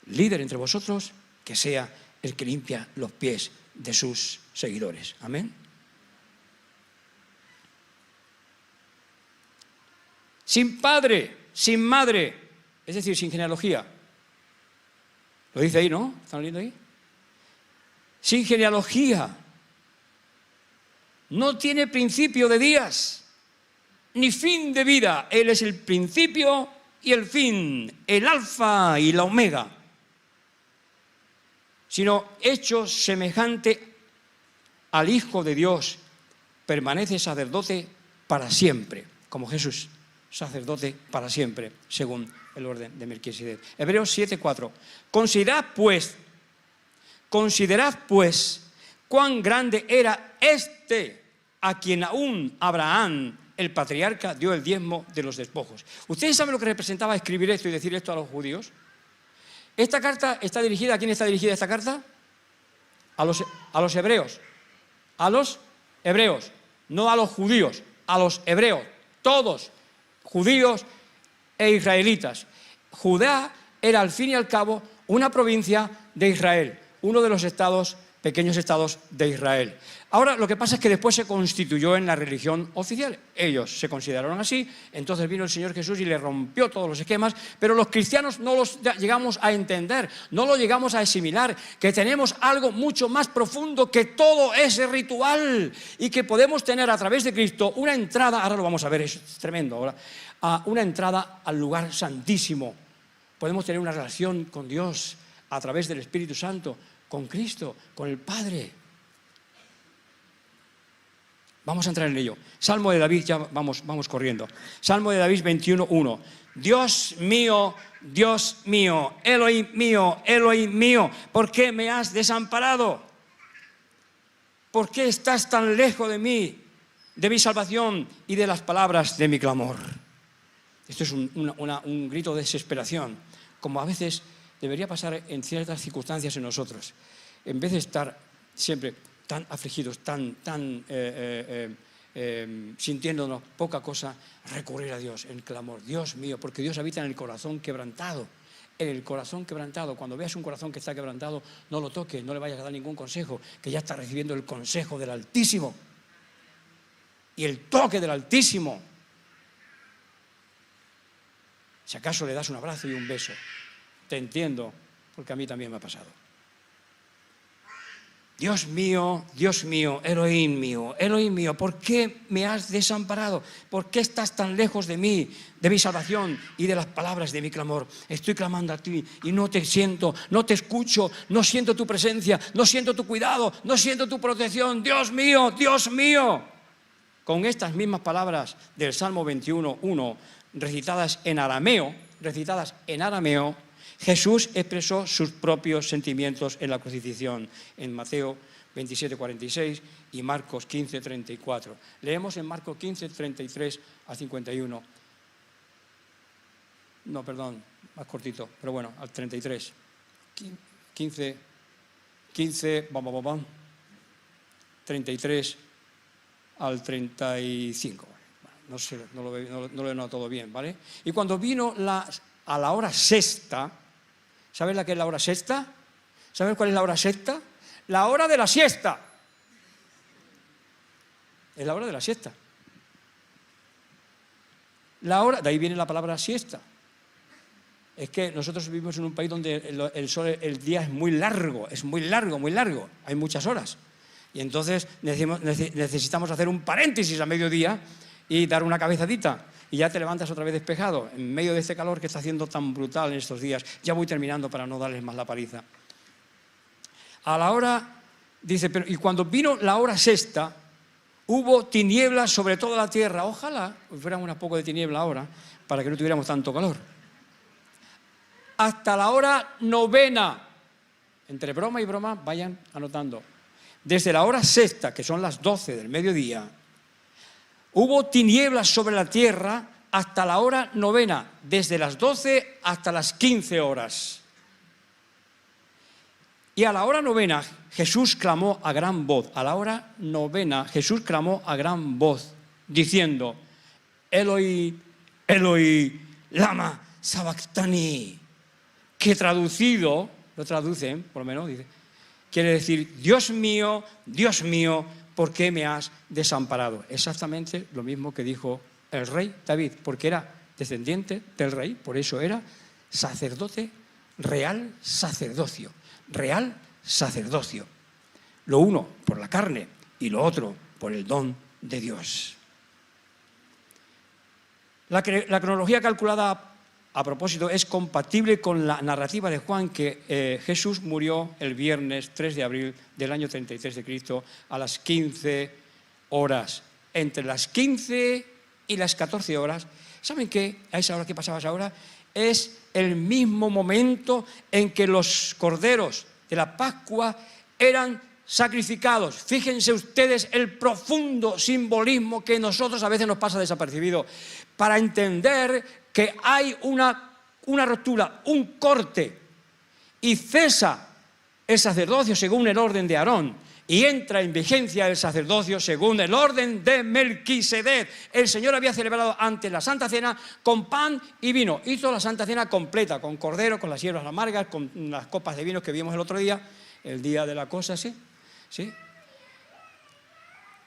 líder entre vosotros, que sea el que limpia los pies de sus seguidores. Amén. Sin padre, sin madre, es decir, sin genealogía. Lo dice ahí, ¿no? ¿Están leyendo ahí? Sin genealogía. No tiene principio de días, ni fin de vida. Él es el principio y el fin, el alfa y la omega. Sino hecho semejante al Hijo de Dios, permanece sacerdote para siempre, como Jesús, sacerdote para siempre, según el orden de Melquisedec. Hebreos 7:4. Considerad pues cuán grande era este a quien aún Abraham, el patriarca, dio el diezmo de los despojos. ¿Ustedes saben lo que representaba escribir esto y decir esto a los judíos? Esta carta está dirigida, ¿a quién está dirigida esta carta? A los hebreos. A los hebreos, no a los judíos, a los hebreos, todos, judíos e israelitas. Judá era al fin y al cabo una provincia de Israel, uno de los estados, pequeños estados de Israel. Ahora lo que pasa es que después se constituyó en la religión oficial. Ellos se consideraron así, entonces vino el Señor Jesús y le rompió todos los esquemas, pero los cristianos no los llegamos a entender, no lo llegamos a asimilar, que tenemos algo mucho más profundo que todo ese ritual y que podemos tener a través de Cristo una entrada, ahora lo vamos a ver, es tremendo ahora, una entrada al lugar santísimo. Podemos tener una relación con Dios a través del Espíritu Santo, con Cristo, con el Padre. Vamos a entrar en ello. Salmo de David, ya vamos corriendo. Salmo de David 21:1. Dios mío, Elohim mío, ¿por qué me has desamparado? ¿Por qué estás tan lejos de mí, de mi salvación y de las palabras de mi clamor? Esto es un grito de desesperación, como a veces debería pasar en ciertas circunstancias en nosotros. En vez de estar siempre tan afligidos, sintiéndonos poca cosa, recurrir a Dios en clamor. Dios mío, porque Dios habita en el corazón quebrantado. En el corazón quebrantado. Cuando veas un corazón que está quebrantado, no lo toques, no le vayas a dar ningún consejo, que ya está recibiendo el consejo del Altísimo y el toque del Altísimo. Si acaso le das un abrazo y un beso, te entiendo, porque a mí también me ha pasado. Dios mío, Elohim mío, ¿por qué me has desamparado? ¿Por qué estás tan lejos de mí, de mi salvación y de las palabras de mi clamor? Estoy clamando a ti y no te siento, no te escucho, no siento tu presencia, no siento tu cuidado, no siento tu protección. Dios mío. Con estas mismas palabras del Salmo 21:1, recitadas en arameo, Jesús expresó sus propios sentimientos en la crucifixión, en Mateo 27:46 y Marcos 15:34. Leemos en Marcos 15:33 a 51. No, perdón, más cortito, pero bueno, al 33. 15, 33 al 35. No sé, no lo veo todo bien, ¿vale? Y cuando vino a la hora sexta, ¿sabes la que es la hora sexta? ¿Sabes cuál es la hora sexta? La hora de la siesta. Es la hora de la siesta. De ahí viene la palabra siesta. Es que nosotros vivimos en un país donde el día es muy largo, hay muchas horas. Y entonces necesitamos hacer un paréntesis a mediodía y dar una cabezadita. Y ya te levantas otra vez despejado, en medio de este calor que está haciendo tan brutal en estos días. Ya voy terminando para no darles más la paliza. A la hora, dice, y cuando vino la hora sexta, hubo tinieblas sobre toda la tierra. Ojalá fuera un poco de tiniebla ahora, para que no tuviéramos tanto calor. Hasta la hora novena. Entre broma y broma, vayan anotando. Desde la hora sexta, que son las 12 del mediodía, hubo tinieblas sobre la tierra hasta la hora novena, desde las 12 hasta las 15 horas. Y a la hora novena Jesús clamó a gran voz. A la hora novena Jesús clamó a gran voz, diciendo: Eloi, Eloi, lama sabactani. Que traducido, lo traducen, por lo menos, dice, quiere decir: Dios mío, ¿por qué me has desamparado? Exactamente lo mismo que dijo el rey David, porque era descendiente del rey, por eso era sacerdote, real sacerdocio. Real sacerdocio. Lo uno por la carne y lo otro por el don de Dios. La cronología calculada a propósito es compatible con la narrativa de Juan que Jesús murió el viernes 3 de abril del año 33 de Cristo a las 15 horas. Entre las 15 y las 14 horas, ¿saben qué? A esa hora que pasaba esa hora es el mismo momento en que los corderos de la Pascua eran sacrificados. Fíjense ustedes el profundo simbolismo que a nosotros a veces nos pasa desapercibido, para entender que hay una ruptura, un corte, y cesa el sacerdocio según el orden de Aarón, y entra en vigencia el sacerdocio según el orden de Melquisedec. El Señor había celebrado antes la Santa Cena con pan y vino. Hizo la Santa Cena completa, con cordero, con las hierbas amargas, con las copas de vino que vimos el otro día, el día de la cosa, ¿sí? ¿Sí?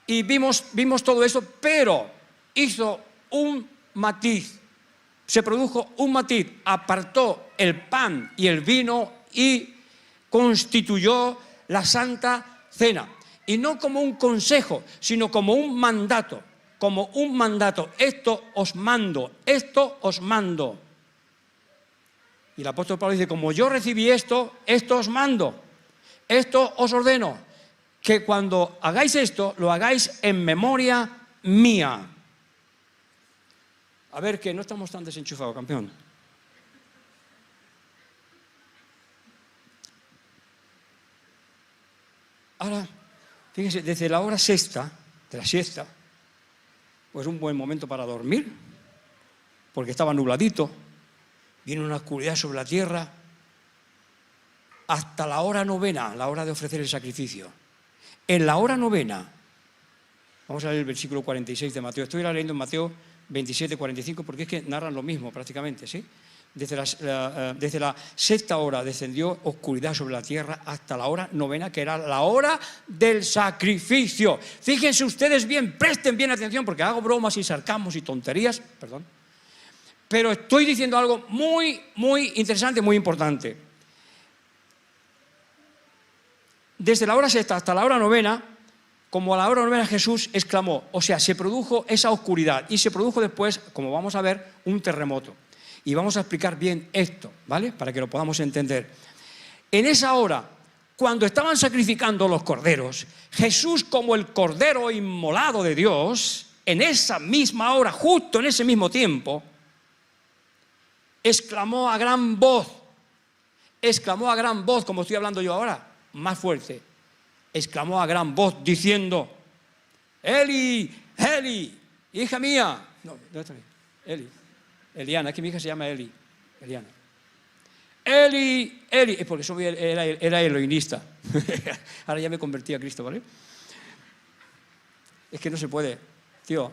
Y vimos todo eso, pero hizo un matiz. Se produjo un matiz, apartó el pan y el vino y constituyó la Santa Cena, y no como un consejo, sino como un mandato, esto os mando. Y el apóstol Pablo dice: como yo recibí esto os mando, esto os ordeno, que cuando hagáis esto, lo hagáis en memoria mía. A ver, que no estamos tan desenchufados, campeón. Ahora, fíjense, desde la hora sexta, de la siesta, pues un buen momento para dormir, porque estaba nubladito, viene una oscuridad sobre la tierra, hasta la hora novena, la hora de ofrecer el sacrificio. En la hora novena, vamos a leer el versículo 46 de Mateo, estoy leyendo en Mateo 27, 45, porque es que narran lo mismo prácticamente, ¿sí? Desde la sexta hora descendió oscuridad sobre la tierra hasta la hora novena, que era la hora del sacrificio. Fíjense ustedes bien, presten bien atención, porque hago bromas y sarcasmos y tonterías, perdón, pero estoy diciendo algo muy, muy interesante, muy importante. Desde la hora sexta hasta la hora novena, como a la hora novena Jesús exclamó, o sea, se produjo esa oscuridad y se produjo después, como vamos a ver, un terremoto. Y vamos a explicar bien esto, ¿vale? Para que lo podamos entender. En esa hora, cuando estaban sacrificando los corderos, Jesús, como el cordero inmolado de Dios, en esa misma hora, justo en ese mismo tiempo, exclamó a gran voz, como estoy hablando yo ahora, más fuerte, exclamó a gran voz diciendo: Eli, Eli, hija mía. No, ¿dónde está? Eli. Eliana, es que mi hija se llama Eliana. Eli, Eli, es porque era eloinista. Ahora ya me convertí a Cristo, ¿vale? Es que no se puede, tío.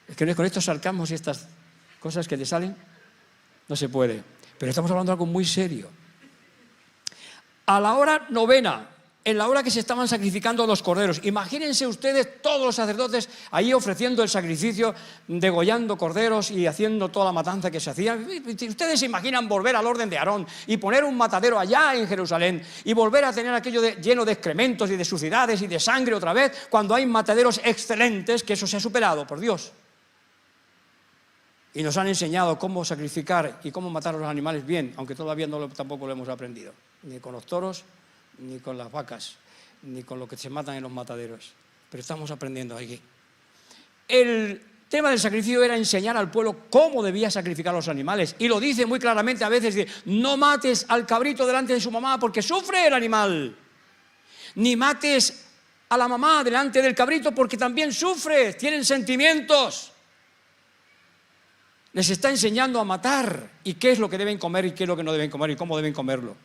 Es que con estos sarcasmos y estas cosas que te salen, no se puede. Pero estamos hablando de algo muy serio. A la hora novena, en la hora que se estaban sacrificando los corderos, imagínense ustedes todos los sacerdotes ahí ofreciendo el sacrificio, degollando corderos y haciendo toda la matanza que se hacía. Ustedes se imaginan volver al orden de Aarón y poner un matadero allá en Jerusalén y volver a tener aquello lleno de excrementos y de suciedades y de sangre otra vez, cuando hay mataderos excelentes, que eso se ha superado, por Dios. Y nos han enseñado cómo sacrificar y cómo matar a los animales bien, aunque todavía tampoco lo hemos aprendido, ni con los toros, ni con las vacas, ni con lo que se matan en los mataderos. Pero estamos aprendiendo aquí. El tema del sacrificio era enseñar al pueblo cómo debía sacrificar a los animales. Y lo dice muy claramente a veces, dice: no mates al cabrito delante de su mamá porque sufre el animal. Ni mates a la mamá delante del cabrito porque también sufre, tienen sentimientos. Les está enseñando a matar y qué es lo que deben comer y qué es lo que no deben comer y cómo deben comerlo.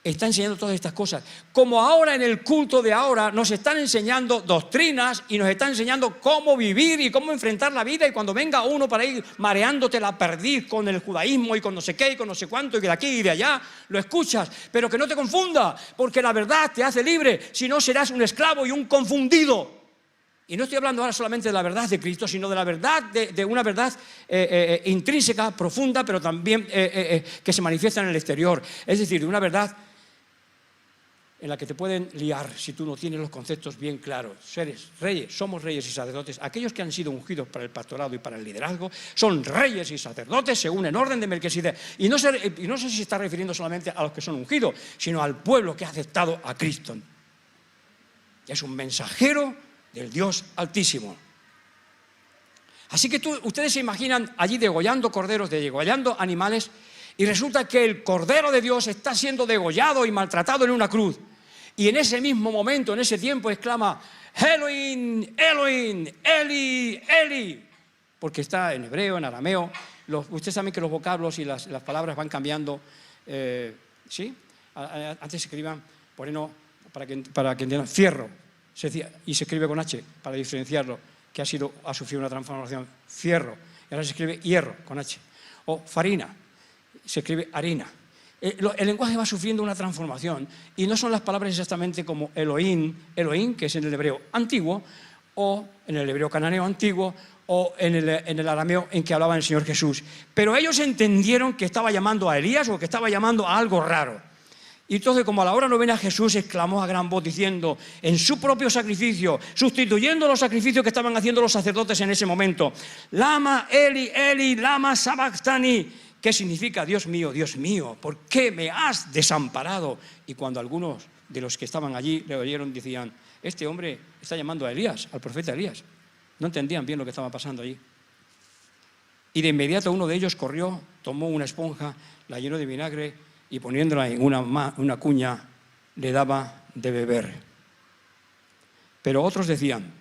está enseñando todas estas cosas. Como ahora en el culto de ahora nos están enseñando doctrinas y nos están enseñando cómo vivir y cómo enfrentar la vida, y cuando venga uno para ir mareándote la perdiz con el judaísmo y con no sé qué y con no sé cuánto y de aquí y de allá, lo escuchas, pero que no te confunda, porque la verdad te hace libre, si no serás un esclavo y un confundido. Y no estoy hablando ahora solamente de la verdad de Cristo, sino de la verdad, de una verdad intrínseca, profunda, pero también que se manifiesta en el exterior. Es decir, de una verdad en la que te pueden liar si tú no tienes los conceptos bien claros. Somos reyes y sacerdotes. Aquellos que han sido ungidos para el pastorado y para el liderazgo son reyes y sacerdotes según el orden de Melquisedec. Y no sé si se está refiriendo solamente a los que son ungidos, sino al pueblo que ha aceptado a Cristo. Y es un mensajero del Dios Altísimo. Así que ustedes se imaginan allí degollando corderos, degollando animales, y resulta que el Cordero de Dios está siendo degollado y maltratado en una cruz. Y en ese mismo momento, en ese tiempo, exclama: Elohim, Elohim, Eli, Eli. Porque está en hebreo, en arameo. Ustedes saben que los vocablos y las palabras van cambiando. ¿Sí? Antes se escribían, por ejemplo, para que entiendan, fierro. Y se escribe con H, para diferenciarlo, que ha sufrido una transformación. Fierro. Y ahora se escribe hierro, con H. O farina. Se escribe harina. El lenguaje va sufriendo una transformación y no son las palabras exactamente como Elohim, que es en el hebreo antiguo, o en el hebreo cananeo antiguo, o en el arameo en que hablaba el Señor Jesús. Pero ellos entendieron que estaba llamando a Elías o que estaba llamando a algo raro. Y entonces, como a la hora novena, Jesús exclamó a gran voz diciendo, en su propio sacrificio, sustituyendo los sacrificios que estaban haciendo los sacerdotes en ese momento: Lama Eli, Eli, lama sabactani. ¿Qué significa? Dios mío, ¿por qué me has desamparado? Y cuando algunos de los que estaban allí le oyeron, decían: este hombre está llamando a Elías, al profeta Elías. No entendían bien lo que estaba pasando allí. Y de inmediato uno de ellos corrió, tomó una esponja, la llenó de vinagre y poniéndola en una cuña le daba de beber. Pero otros decían: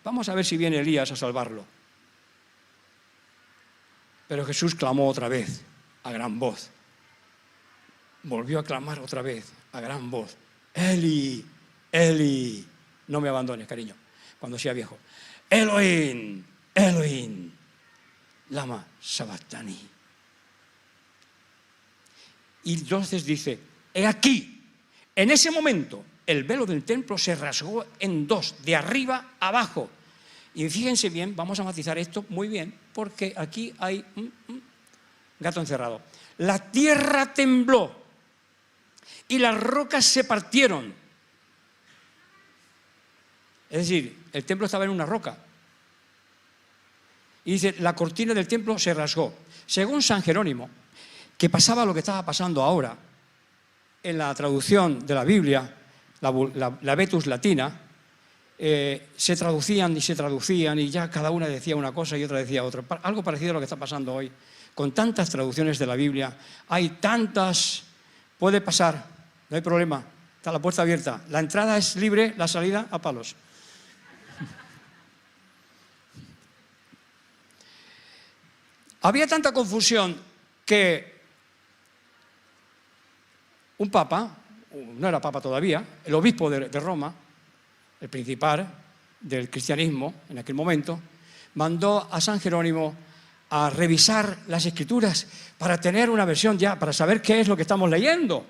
vamos a ver si viene Elías a salvarlo. Pero Jesús clamó otra vez, a gran voz. Volvió a clamar otra vez, a gran voz: Eli, Eli, no me abandones, cariño, cuando sea viejo. Elohim, Elohim, lama sabactani. Y entonces dice: he aquí, en ese momento, el velo del templo se rasgó en dos, de arriba a abajo. Y fíjense bien, vamos a matizar esto muy bien, porque aquí hay gato encerrado. La tierra tembló y las rocas se partieron. Es decir, el templo estaba en una roca. Y dice, la cortina del templo se rasgó. Según San Jerónimo, que pasaba lo que estaba pasando ahora, en la traducción de la Biblia, la Vetus Latina, se traducían y ya cada una decía una cosa y otra decía otra. Algo parecido a lo que está pasando hoy. Con tantas traducciones de la Biblia, hay tantas, puede pasar, no hay problema, está la puerta abierta. La entrada es libre, la salida a palos. Había tanta confusión que un papa, no era papa todavía, el obispo de Roma, el principal del cristianismo en aquel momento, mandó a San Jerónimo a revisar las Escrituras para tener una versión ya, para saber qué es lo que estamos leyendo.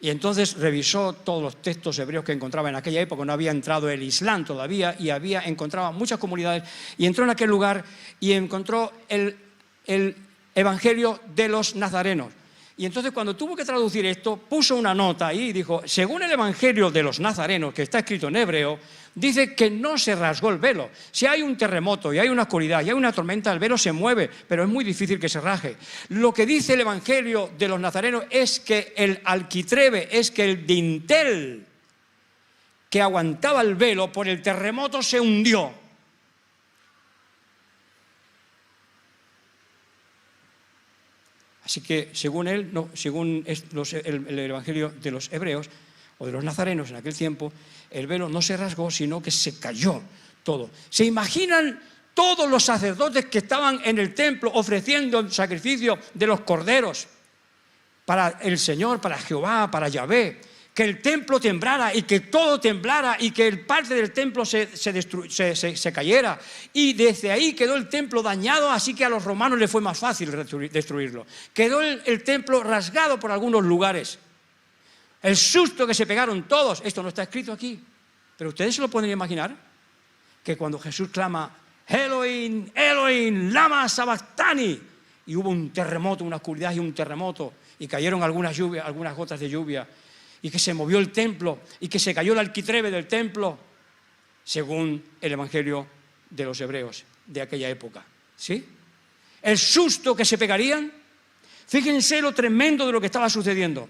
Y entonces revisó todos los textos hebreos que encontraba en aquella época. No había entrado el Islam todavía y encontraba muchas comunidades. Y entró en aquel lugar y encontró el Evangelio de los Nazarenos. Y entonces cuando tuvo que traducir esto, puso una nota ahí y dijo, según el Evangelio de los Nazarenos, que está escrito en hebreo, dice que no se rasgó el velo. Si hay un terremoto y hay una oscuridad y hay una tormenta, el velo se mueve, pero es muy difícil que se rasgue. Lo que dice el Evangelio de los Nazarenos es que el alquitrebe, es que el dintel que aguantaba el velo por el terremoto se hundió. Así que, según él, según el Evangelio de los hebreos o de los nazarenos en aquel tiempo, el velo no se rasgó, sino que se cayó todo. ¿Se imaginan todos los sacerdotes que estaban en el templo ofreciendo el sacrificio de los corderos para el Señor, para Jehová, para Yahvé, que el templo temblara y que todo temblara y que el parte del templo se cayera. Y desde ahí quedó el templo dañado, así que a los romanos les fue más fácil destruirlo. Quedó el templo rasgado por algunos lugares. El susto que se pegaron todos, esto no está escrito aquí, pero ustedes se lo pueden imaginar, que cuando Jesús clama, Elohim, Elohim, lama sabactani, y hubo un terremoto, una oscuridad y un terremoto, y cayeron algunas gotas de lluvia, y que se movió el templo, y que se cayó el arquitrebe del templo, según el Evangelio de los hebreos de aquella época. ¿Sí? El susto que se pegarían, fíjense lo tremendo de lo que estaba sucediendo.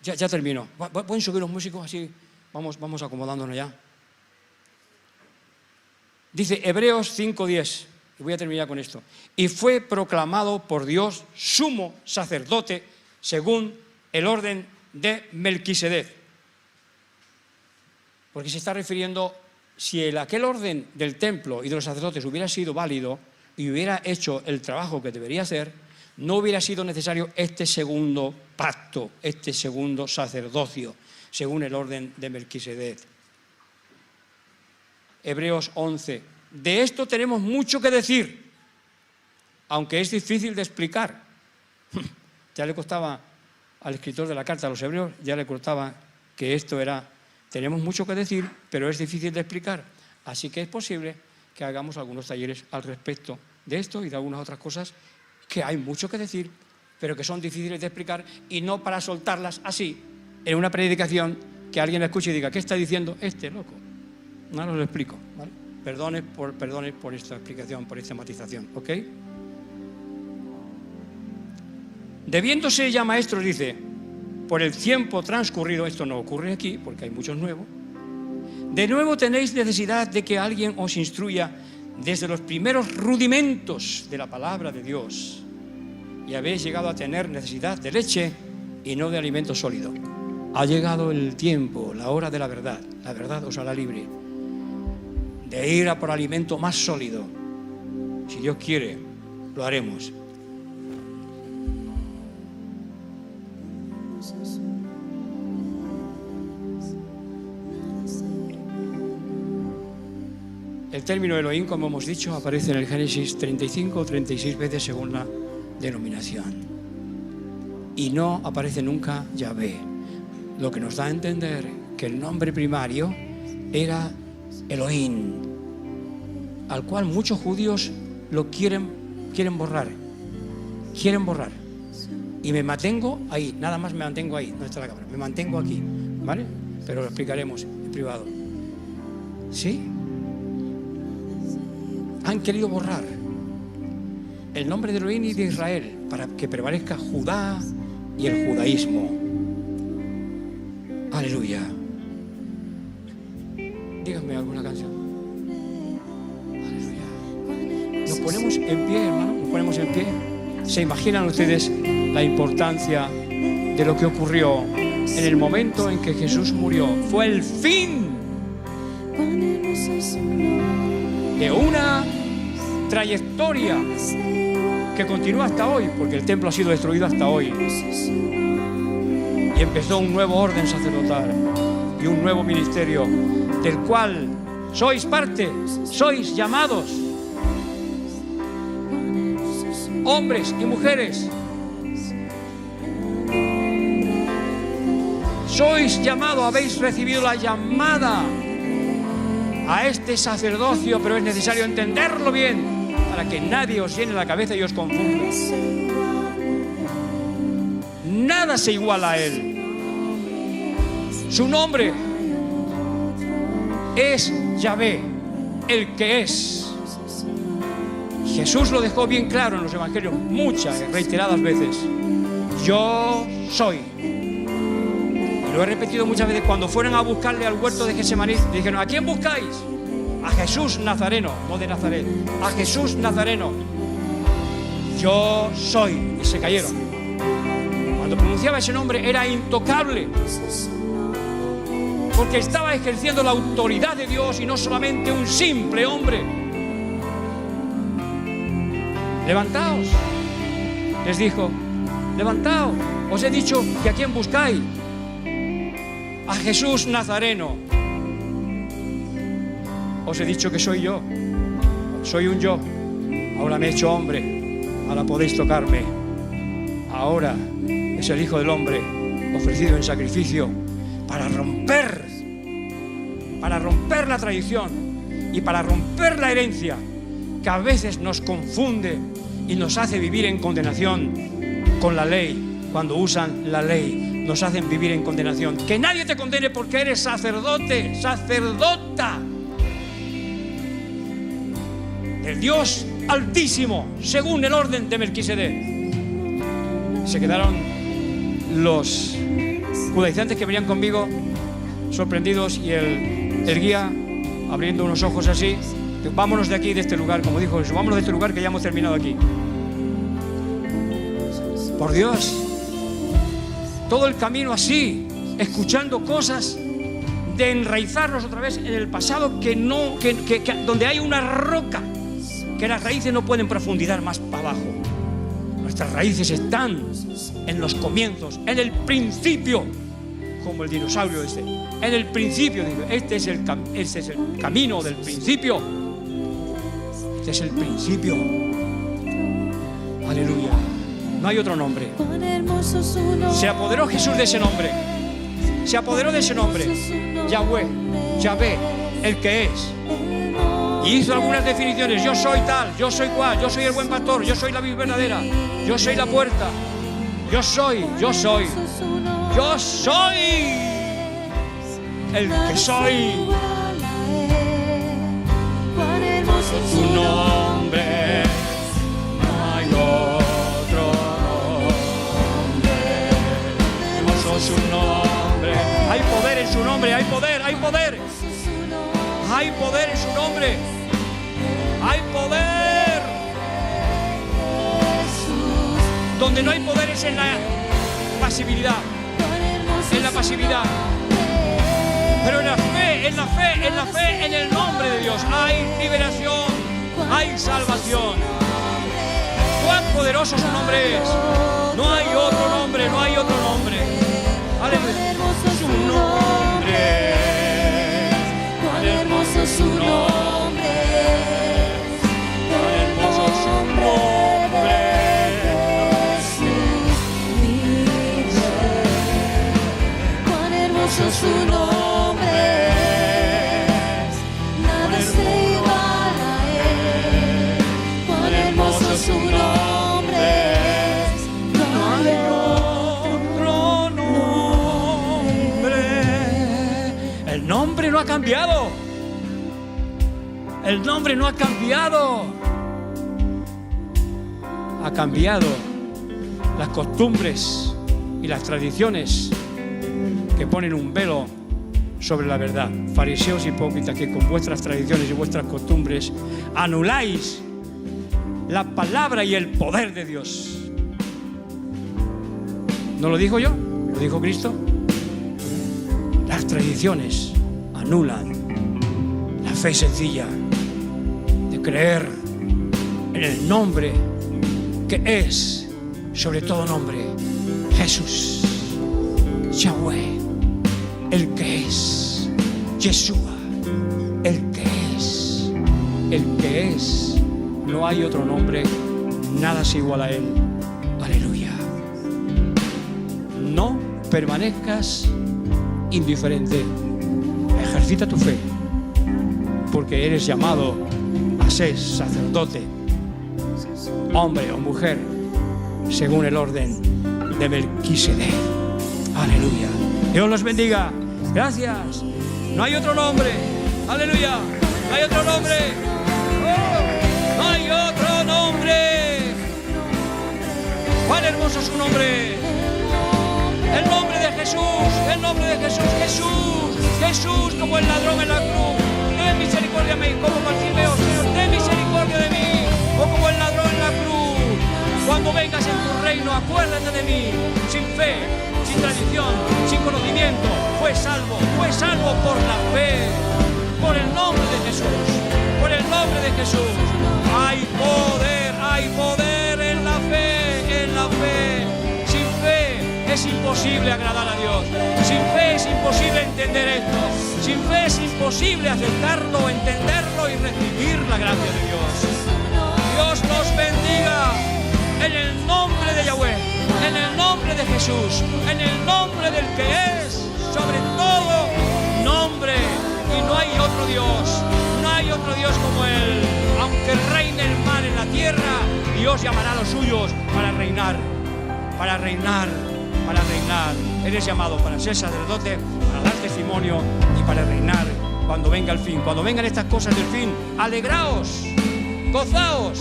Ya termino. ¿Pueden subir los músicos así? Vamos acomodándonos ya. Dice Hebreos 5:10, y voy a terminar con esto. Y fue proclamado por Dios sumo sacerdote según el orden de Melquisedec. Porque se está refiriendo, si aquel orden del templo y de los sacerdotes hubiera sido válido y hubiera hecho el trabajo que debería hacer, no hubiera sido necesario este segundo pacto, este segundo sacerdocio, según el orden de Melquisedec. Hebreos 11. De esto tenemos mucho que decir, aunque es difícil de explicar. Ya le costaba al escritor de la carta a los hebreos, ya le costaba que esto era, tenemos mucho que decir, pero es difícil de explicar. Así que es posible que hagamos algunos talleres al respecto de esto y de algunas otras cosas que hay mucho que decir, pero que son difíciles de explicar, y no para soltarlas así, en una predicación, que alguien la escuche y diga, ¿qué está diciendo este loco? No lo explico, ¿vale? Perdones por esta explicación, por esta matización, ¿ok? Debiéndose ya maestros, dice, por el tiempo transcurrido, esto no ocurre aquí, porque hay muchos nuevos, de nuevo tenéis necesidad de que alguien os instruya desde los primeros rudimentos de la palabra de Dios, y habéis llegado a tener necesidad de leche y no de alimento sólido. Ha llegado el tiempo, la hora de la verdad os hará libre, de ir a por alimento más sólido. Si Dios quiere, lo haremos. El término Elohim, como hemos dicho, aparece en el Génesis 35 o 36 veces según la denominación. Y no aparece nunca Yahvé, lo que nos da a entender que el nombre primario era Elohim, al cual muchos judíos lo quieren borrar. Y me mantengo ahí, nada más me mantengo ahí, no está la cámara, me mantengo aquí, ¿vale? Pero lo explicaremos en privado. ¿Sí? Han querido borrar el nombre de Elohim y de Israel para que prevalezca Judá y el judaísmo. Aleluya. Díganme alguna canción. Aleluya. Nos ponemos en pie, hermano, nos ponemos en pie. ¿Se imaginan ustedes la importancia de lo que ocurrió en el momento en que Jesús murió? Fue el fin de una trayectoria que continúa hasta hoy, porque el templo ha sido destruido hasta hoy. Y empezó un nuevo orden sacerdotal y un nuevo ministerio, del cual sois parte, sois llamados, hombres y mujeres. Sois llamados, habéis recibido la llamada a este sacerdocio, pero es necesario entenderlo bien para que nadie os llene la cabeza y os confunda. Nada se iguala a él. Su nombre es Yahvé, el que es. Jesús lo dejó bien claro en los evangelios muchas, reiteradas veces. Yo soy. Y lo he repetido muchas veces. Cuando fueron a buscarle al huerto de Getsemaní, dijeron, ¿a quién buscáis? A Jesús Nazareno, no de Nazaret, a Jesús Nazareno. Yo soy. Y se cayeron. Cuando pronunciaba ese nombre era intocable, porque estaba ejerciendo la autoridad de Dios y no solamente un simple hombre. levantaos. Les dijo, levantaos. Os he dicho que a quién buscáis. A Jesús Nazareno. Os he dicho que soy yo. Soy un yo. Ahora me he hecho hombre. Ahora podéis tocarme. Ahora es el Hijo del Hombre ofrecido en sacrificio para romper la tradición y para romper la herencia que a veces nos confunde y nos hace vivir en condenación con la ley. Cuando usan la ley nos hacen vivir en condenación. Que nadie te condene porque eres sacerdote, sacerdota del Dios Altísimo, según el orden de Melquisedec. Se quedaron los judaizantes que venían conmigo sorprendidos, y el guía abriendo unos ojos así. Vámonos de aquí, de este lugar, como dijo Jesús, vámonos de este lugar que ya hemos terminado aquí. Por Dios, todo el camino así, escuchando cosas de enraizarnos otra vez en el pasado, donde hay una roca que las raíces no pueden profundizar más para abajo. Nuestras raíces están en los comienzos, en el principio, como el dinosaurio este. En el principio, digo, este es el camino del principio. Este es el principio. Aleluya. No hay otro nombre. Se apoderó Jesús de ese nombre. Se apoderó de ese nombre. Yahweh, Yahvé, el que es. Y hizo algunas definiciones. Yo soy tal, yo soy cual, yo soy el buen pastor, yo soy la vid verdadera, yo soy la puerta. Yo soy el que soy. Tu nombre, no hay otro nombre. Hermoso su nombre. Hay poder en su nombre, hay poder, hay poder. Hay poder en su nombre. Hay poder. Donde no hay poder es en la pasividad. En la pasividad. Pero en la fe, en el nombre de Dios hay liberación, hay salvación. Cuán poderoso su nombre es. No hay otro nombre, no hay otro nombre. Aleluya. Su nombre. Cuán hermoso su nombre. Cuán hermoso su nombre. Cuán hermoso su nombre. Su nombre, no hay otro nombre. El nombre no ha cambiado. El nombre no ha cambiado. Ha cambiado las costumbres y las tradiciones que ponen un velo sobre la verdad. Fariseos hipócritas, que con vuestras tradiciones y vuestras costumbres anuláis la palabra y el poder de Dios. ¿No lo digo yo? ¿Lo dijo Cristo? Las tradiciones anulan la fe sencilla de creer en el nombre que es sobre todo nombre, Jesús, Yahweh, el que es, Yeshua, el que es, el que es. No hay otro nombre, nada es igual a Él. Aleluya. No permanezcas indiferente. Ejercita tu fe, porque eres llamado a ser sacerdote, hombre o mujer, según el orden de Melquisedec. Aleluya. Dios los bendiga. Gracias. No hay otro nombre. Aleluya. No hay otro nombre. No hay otro nombre. Cuán hermoso es su nombre. El nombre de Jesús. El nombre de Jesús. Jesús como el ladrón en la cruz. Ten misericordia de mí. Como Bartimeo, Señor, ten misericordia de mí. O como el ladrón en la cruz. Cuando vengas en tu reino, acuérdate de mí. Sin fe, sin tradición, sin conocimiento, fue salvo por la fe. Por el nombre de Jesús. Por el nombre de Jesús. Hay poder, hay poder. Sin fe es imposible entender esto. Sin fe es imposible aceptarlo, entenderlo y recibir la gracia de Dios. Dios los bendiga en el nombre de Yahweh, en el nombre de Jesús, en el nombre del que es sobre todo nombre. Y no hay otro Dios, no hay otro Dios como Él. Aunque reine el mal en la tierra, Dios llamará a los suyos para reinar, para reinar, para reinar. Eres llamado para ser sacerdote, para dar testimonio y para reinar cuando venga el fin. Cuando vengan estas cosas del fin, alegraos, gozaos,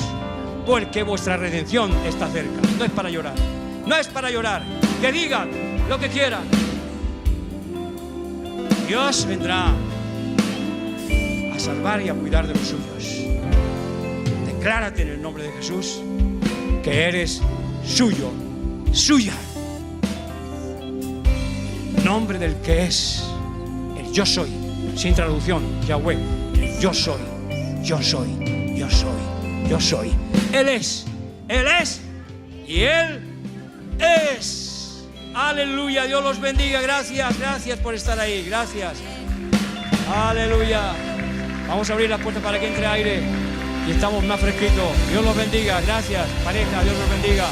porque vuestra redención está cerca. No es para llorar, no es para llorar. Que digan lo que quieran. Dios vendrá a salvar y a cuidar de los suyos. Declárate en el nombre de Jesús que eres suyo, suya. Nombre del que es el yo soy, sin traducción, Yahweh, el yo soy, yo soy, yo soy, yo soy. Él es y Él es. Aleluya, Dios los bendiga. Gracias, gracias por estar ahí, gracias. Aleluya. Vamos a abrir las puertas para que entre aire y estamos más fresquitos. Dios los bendiga, gracias, pareja, Dios los bendiga.